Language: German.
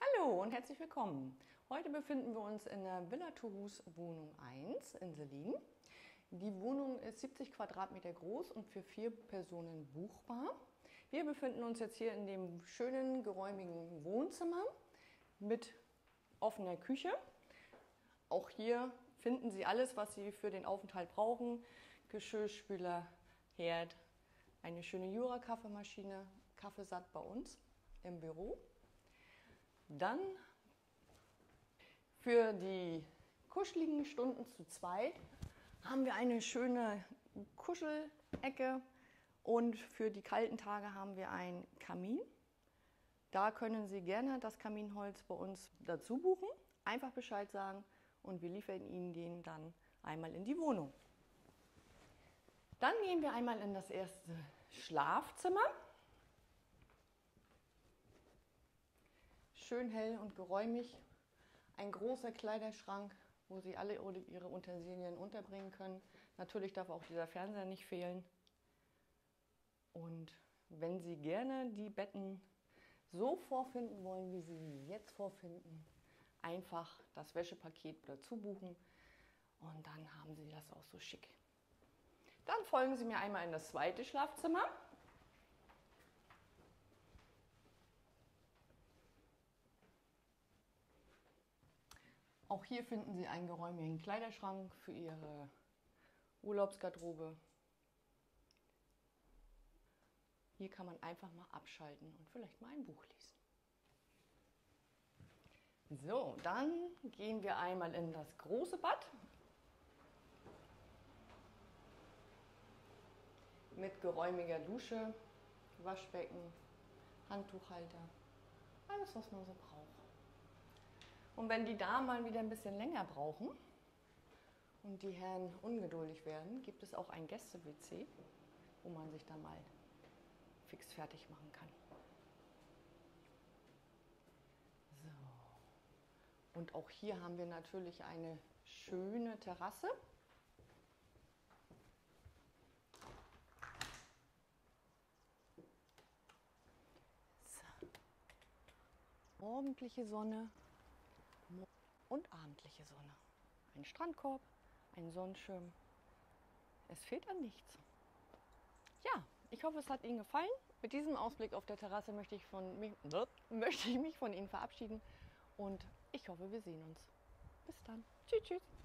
Hallo und herzlich willkommen. Heute befinden wir uns in der Villa Tourouse Wohnung 1 in Sellin. Die Wohnung ist 70 Quadratmeter groß und für 4 Personen buchbar. Wir befinden uns jetzt hier in dem schönen, geräumigen Wohnzimmer mit offener Küche. Auch hier finden Sie alles, was Sie für den Aufenthalt brauchen. Geschirrspüler, Herd, eine schöne Jura-Kaffeemaschine, Kaffeesat bei uns im Büro. Dann für die kuscheligen Stunden zu zweit haben wir eine schöne Kuschelecke und für die kalten Tage haben wir einen Kamin. Da können Sie gerne das Kaminholz bei uns dazu buchen, einfach Bescheid sagen und wir liefern Ihnen den dann einmal in die Wohnung. Dann gehen wir einmal in das erste Schlafzimmer. Schön hell und geräumig. Ein großer Kleiderschrank, wo Sie alle Ihre Utensilien unterbringen können. Natürlich darf auch dieser Fernseher nicht fehlen. Und wenn Sie gerne die Betten so vorfinden wollen, wie Sie sie jetzt vorfinden, einfach das Wäschepaket dazu buchen und dann haben Sie das auch so schick. Dann folgen Sie mir einmal in das zweite Schlafzimmer. Auch hier finden Sie einen geräumigen Kleiderschrank für Ihre Urlaubsgarderobe. Hier kann man einfach mal abschalten und vielleicht mal ein Buch lesen. So, dann gehen wir einmal in das große Bad mit geräumiger Dusche, Waschbecken, Handtuchhalter, alles was man so braucht. Und wenn die Damen mal wieder ein bisschen länger brauchen und die Herren ungeduldig werden, gibt es auch ein Gäste-WC, wo man sich dann mal fix fertig machen kann. So. Und auch hier haben wir natürlich eine schöne Terrasse. So. Morgendliche Sonne und abendliche Sonne. Ein Strandkorb, ein Sonnenschirm. Es fehlt an nichts. Ja, ich hoffe, es hat Ihnen gefallen. Mit diesem Ausblick auf der Terrasse möchte ich mich von Ihnen verabschieden und ich hoffe, wir sehen uns. Bis dann. Tschüss, tschüss.